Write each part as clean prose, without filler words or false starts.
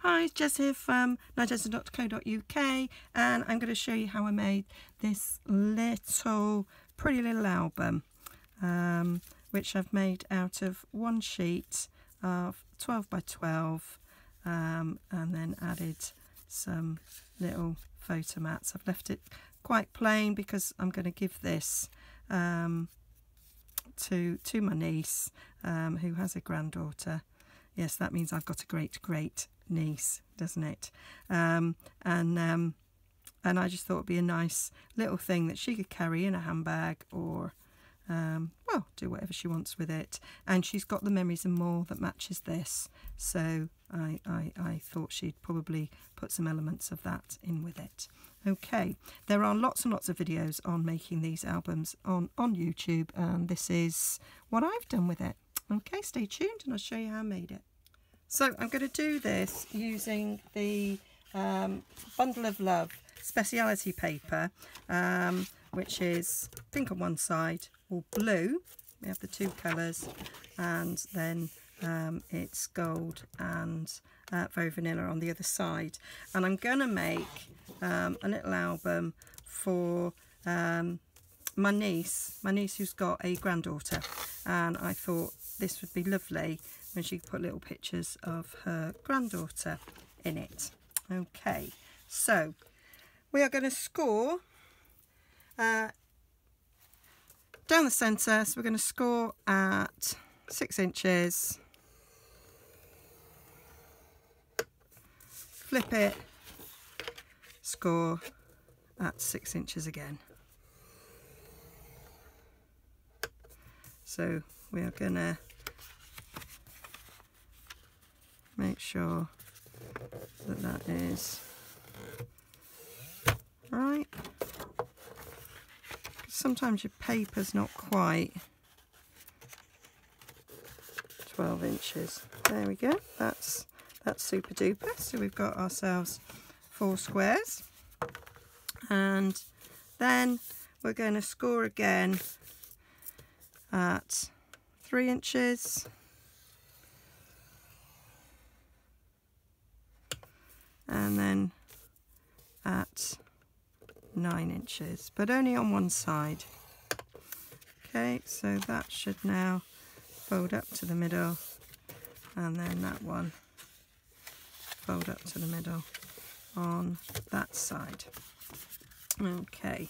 Hi, it's Jess here from Nigezza.co.uk, and I'm going to show you how I made this pretty little album, which I've made out of one sheet of 12 by 12, and then added some little photo mats. I've left it quite plain because I'm going to give this to my niece, who has a granddaughter. Yes, that means I've got a great niece, doesn't it? And I just thought it'd be a nice little thing that she could carry in a handbag, or well, do whatever she wants with it. And she's got the Memories and More that matches this, so I thought she'd probably put some elements of that in with it. Okay, there are lots and lots of videos on making these albums on YouTube, and this is what I've done with it. Okay, stay tuned and I'll show you how I made it. So I'm going to do this using the Bundle of Love speciality paper, which is pink on one side or blue. We have the two colours, and then it's gold and very vanilla on the other side. And I'm going to make a little album for my niece who's got a granddaughter, and I thought this would be lovely when she could put little pictures of her granddaughter in it. Okay, so we are going to score down the centre, so we're going to score at 6 inches, flip it, score at 6 inches again. So we are going to make sure that that is right. Sometimes your paper's not quite 12 inches. There we go. That's super duper. So we've got ourselves 4 squares, and then we're going to score again at 3 inches, and then at 9 inches, but only on one side. Okay, so that should now fold up to the middle, and then that one fold up to the middle on that side. Okay,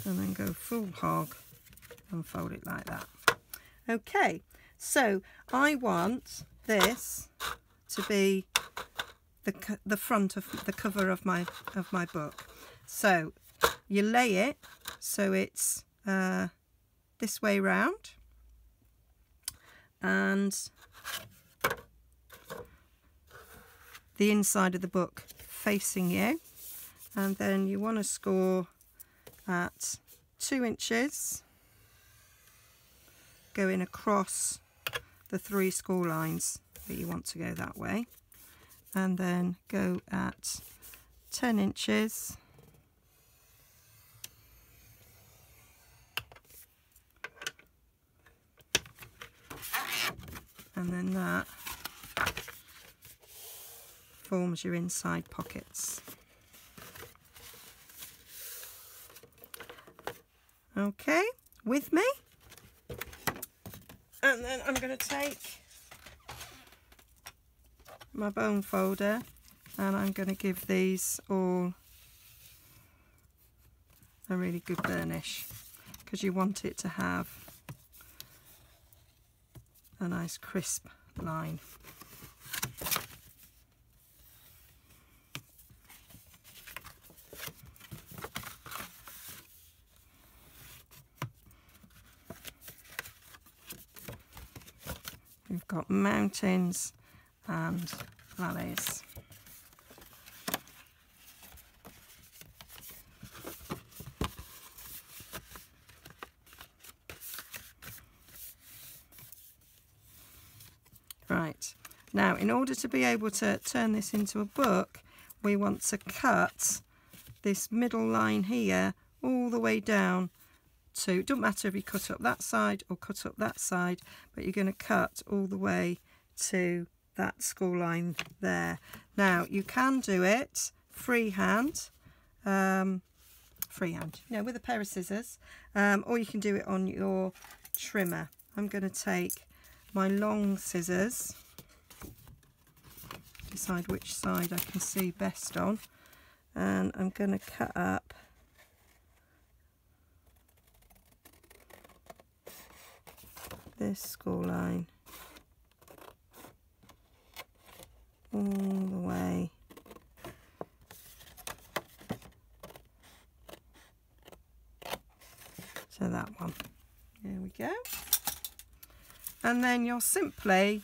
and then go full hog and fold it like that. Okay, so I want this to be the front of the cover of my book. So you lay it so it's this way round, and the inside of the book facing you, and then you want to score at 2 inches, going across the 3 score lines that you want to go that way, and then go at 10 inches, and then that forms your inside pockets. Okay, with me? And then I'm going to take my bone folder, and I'm going to give these all a really good burnish, because you want it to have a nice crisp line. We've got mountains and valleys. Right, now in order to be able to turn this into a book, we want to cut this middle line here all the way down to, it doesn't matter if you cut up that side or cut up that side, but you're going to cut all the way to that school line there. Now you can do it freehand, with a pair of scissors, or you can do it on your trimmer. I'm going to take my long scissors, decide which side I can see best on, and I'm going to cut up this school line all the way to that one. There we go. And then you're simply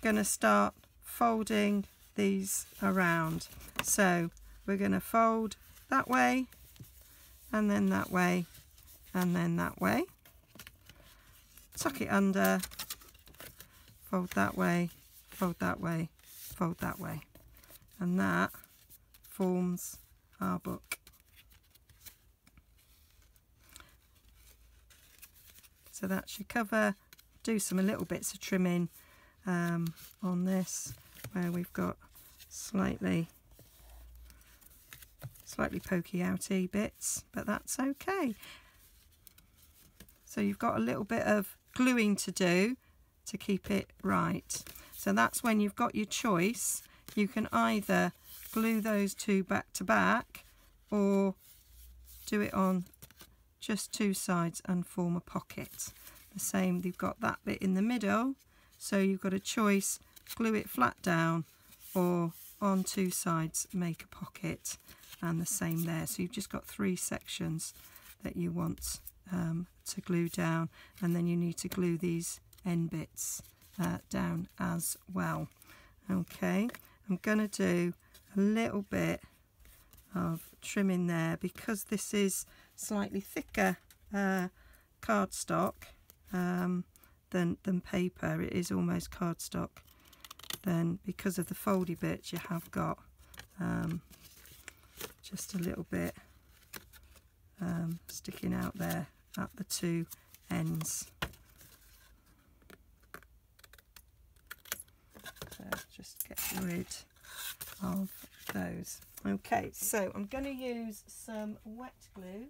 going to start folding these around. So we're going to fold that way, and then that way, and then that way. Tuck it under, fold that way, fold that way, fold that way. And that forms our book. So that's your cover. Do some little bits of trimming on this where we've got slightly pokey outy bits, but that's okay. So you've got a little bit of gluing to do to keep it right. So that's when you've got your choice. You can either glue those two back to back or do it on just two sides and form a pocket. The same, you've got that bit in the middle, so you've got a choice: glue it flat down or on two sides make a pocket, and the same there. So you've just got three sections that you want to glue down, and then you need to glue these end bits down as well. Okay, I'm going to do a little bit of trimming there because this is slightly thicker cardstock than paper. It is almost cardstock. Then because of the foldy bits, you have got just a little bit sticking out there at the two ends. So just get rid of those. Okay, so I'm going to use some wet glue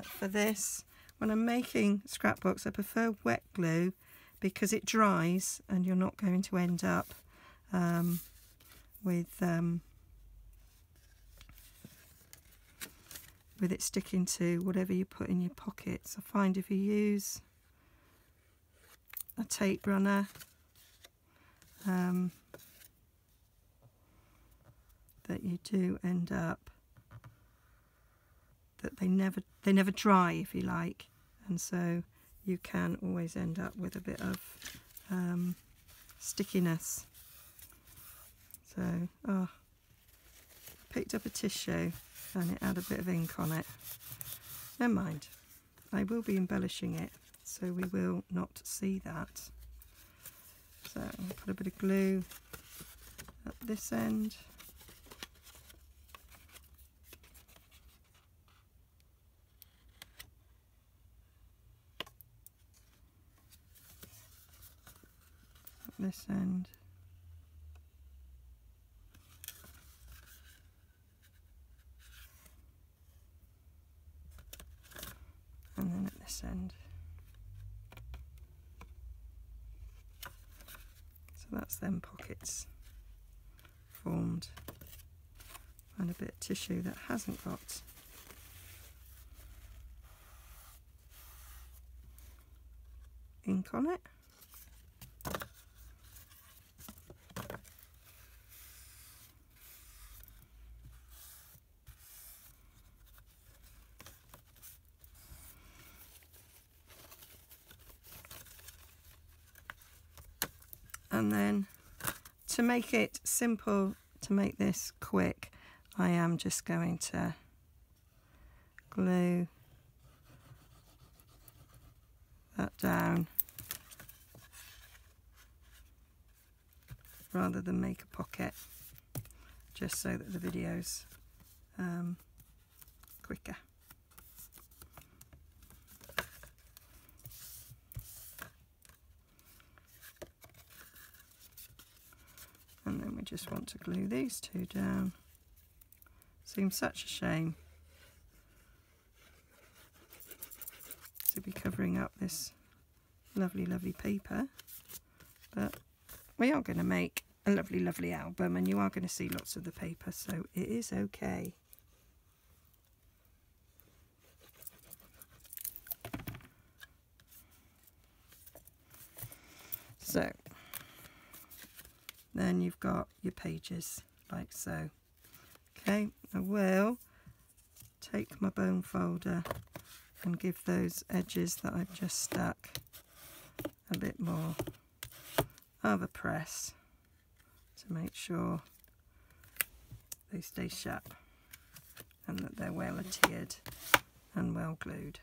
for this. When I'm making scrapbooks, I prefer wet glue because it dries and you're not going to end up with it sticking to whatever you put in your pockets. I find if you use a tape runner, that you do end up that they never dry, if you like, and so you can always end up with a bit of stickiness. So I picked up a tissue and it had a bit of ink on it. Never mind, I will be embellishing it, so we will not see that. So I'll put a bit of glue at this end. At this end. And then at this end. So that's them pockets formed. And a bit of tissue that hasn't got ink on it. And then to make it simple, to make this quick, I am just going to glue that down rather than make a pocket, just so that the video's quicker. I just want to glue these two down. Seems such a shame to be covering up this lovely, lovely paper, but we are going to make a lovely, lovely album, and you are going to see lots of the paper, so it is okay. So then you've got your pages like so. Okay, I will take my bone folder and give those edges that I've just stuck a bit more of a press to make sure they stay shut and that they're well adhered and well glued.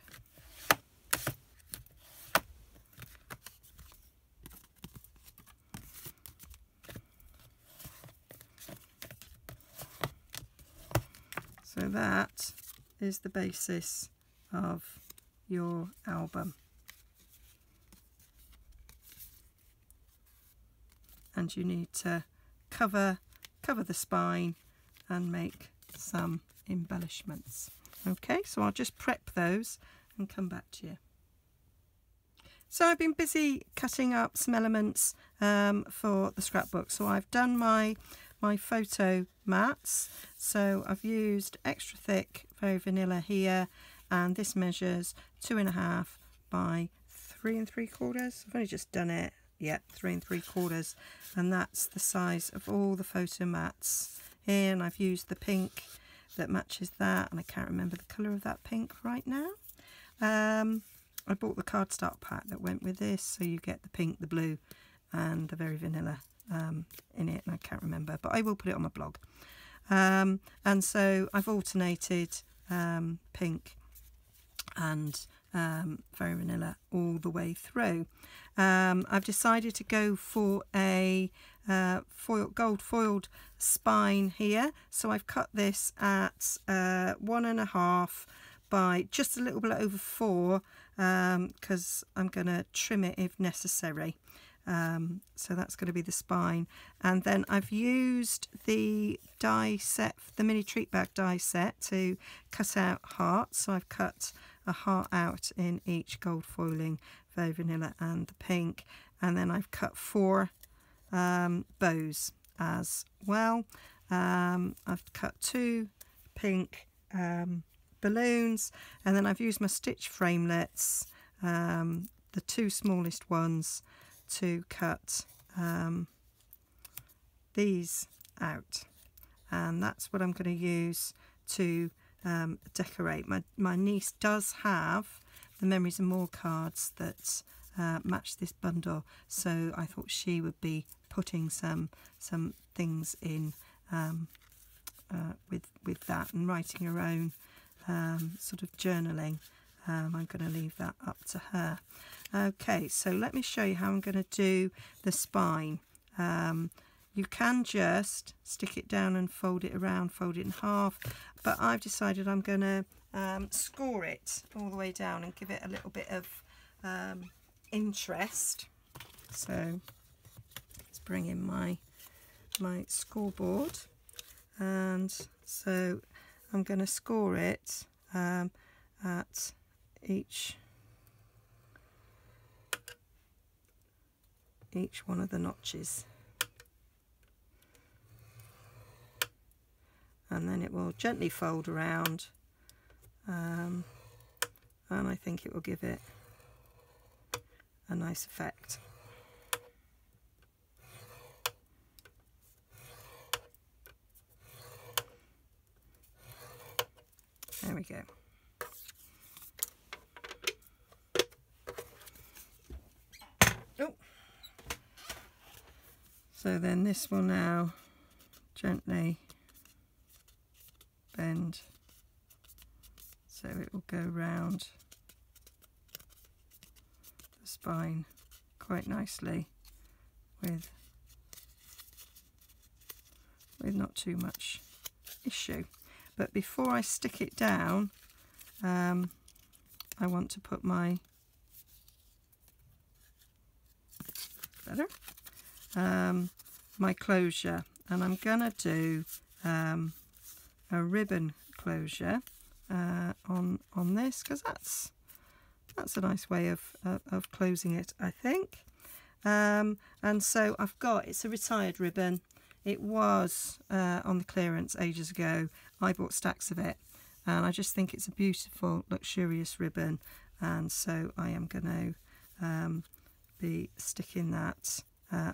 So that is the basis of your album. And you need to cover the spine and make some embellishments. Okay, so I'll just prep those and come back to you. So I've been busy cutting up some elements for the scrapbook. So I've done my photo mats. So I've used extra thick Very Vanilla here, and this measures 2.5 by 3 3/4. I've only just done it. Yeah, 3 3/4, and that's the size of all the photo mats here. And I've used the pink that matches that, and I can't remember the colour of that pink right now. I bought the cardstock pack that went with this, so you get the pink, the blue, and the Very Vanilla in it, and I can't remember, but I will put it on my blog. And so I've alternated pink and Very Vanilla all the way through. I've decided to go for a gold foiled spine here, so I've cut this at 1.5 by just a little bit over 4, because I'm going to trim it if necessary. So that's going to be the spine, and then I've used the die set, the mini treat bag die set, to cut out hearts. So I've cut a heart out in each gold foiling, Very Vanilla and the pink, and then I've cut 4 bows as well. I've cut 2 pink balloons, and then I've used my stitch framelets, the 2 smallest ones, to cut these out, and that's what I'm going to use to decorate. My niece does have the Memories and More cards that match this bundle, so I thought she would be putting some things in with that, and writing her own sort of journaling. I'm going to leave that up to her. Okay, so let me show you how I'm going to do the spine. You can just stick it down and fold it around, fold it in half, but I've decided I'm going to score it all the way down and give it a little bit of interest. So let's bring in my scoreboard, and so I'm going to score it at each one of the notches, and then it will gently fold around, and I think it will give it a nice effect. There we go. Oh. So then this will now gently bend, so it will go round the spine quite nicely with not too much issue. But before I stick it down, I want to put my my closure and I'm gonna do a ribbon closure on this, because that's a nice way of closing it, I think. And so it's a retired ribbon. It was on the clearance ages ago. I bought stacks of it, and I just think it's a beautiful, luxurious ribbon, and so I am going to be sticking that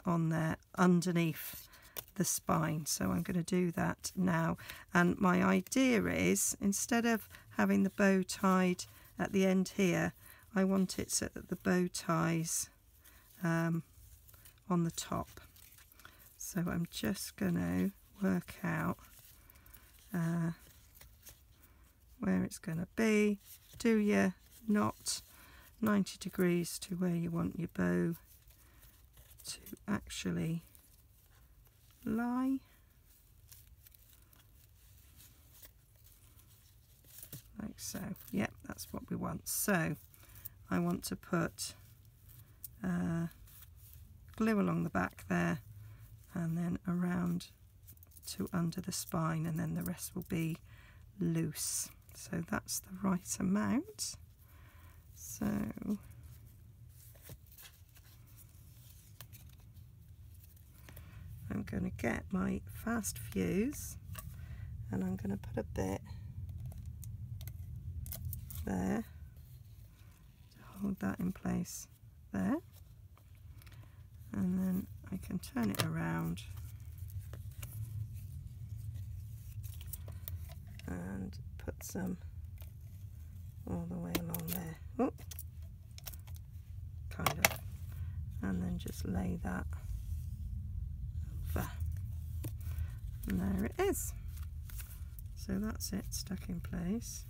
on there underneath the spine. So I'm going to do that now, and my idea is, instead of having the bow tied at the end here, I want it so that the bow ties on the top. So I'm just going to work out where it's going to be. Do your knot 90 degrees to where you want your bow to actually lie. Like so. Yep, that's what we want. So I want to put glue along the back there, and then around to under the spine, and then the rest will be loose. So that's the right amount. So I'm going to get my fast fuse, and I'm going to put a bit there to hold that in place there, and then I can turn it around and put some all the way along there. Oh, kind of, and then just lay that over, and there it is. So that's it, stuck in place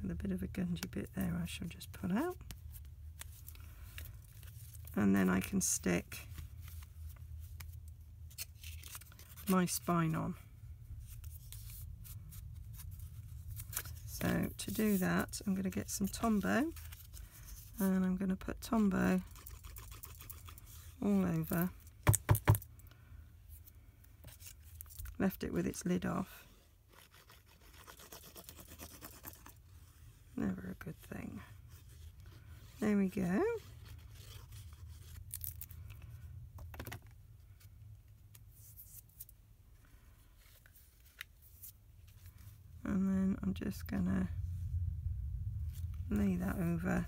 with a bit of a gungy bit there I shall just pull out, and then I can stick my spine on. So to do that, I'm going to get some Tombow, and I'm going to put Tombow all over. Left it with its lid off. Never a good thing. There we go. And then I'm just gonna lay that over.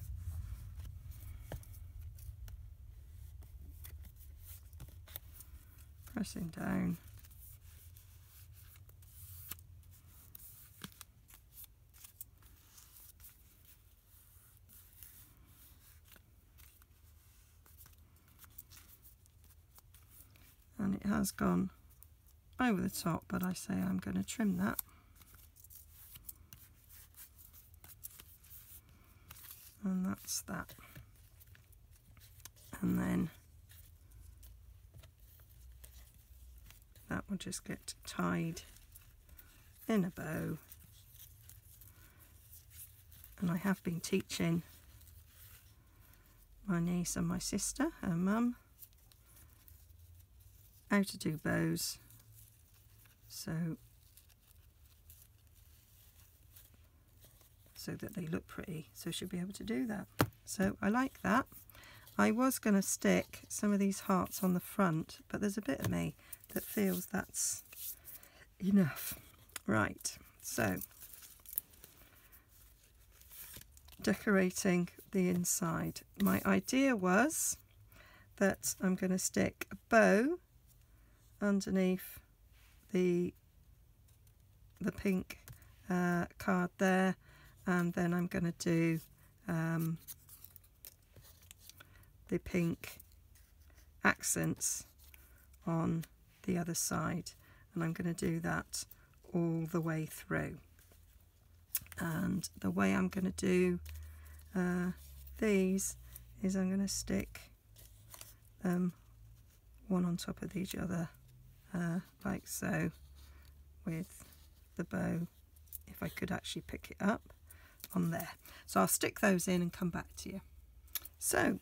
Pressing down. And it has gone over the top, but I say I'm going to trim that. And that's that. And then that will just get tied in a bow. And I have been teaching my niece and my sister, her mum, how to do bows, so that they look pretty, so she'll be able to do that. So I like that. I was going to stick some of these hearts on the front, but there's a bit of me that feels that's enough. Right, so decorating the inside. My idea was that I'm going to stick a bow underneath the pink card there, and then I'm going to do the pink accents on the other side, and I'm going to do that all the way through. And the way I'm going to do these is I'm going to stick them one on top of each other like so, with the bow, if I could actually pick it up, on there. So I'll stick those in and come back to you. So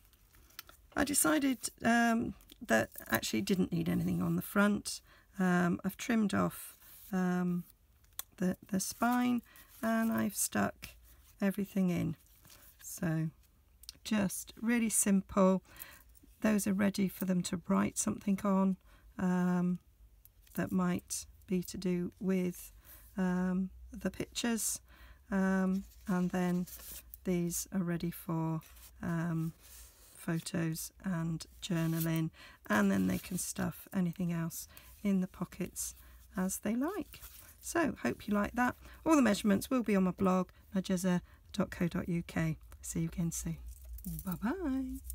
I decided that actually didn't need anything on the front, I've trimmed off the spine, and I've stuck everything in. So just really simple. Those are ready for them to write something on that might be to do with the pictures, and then these are ready for photos and journaling, and then they can stuff anything else in the pockets as they like. So hope you like that. All the measurements will be on my blog, nigezza.co.uk. See you again soon. Bye bye.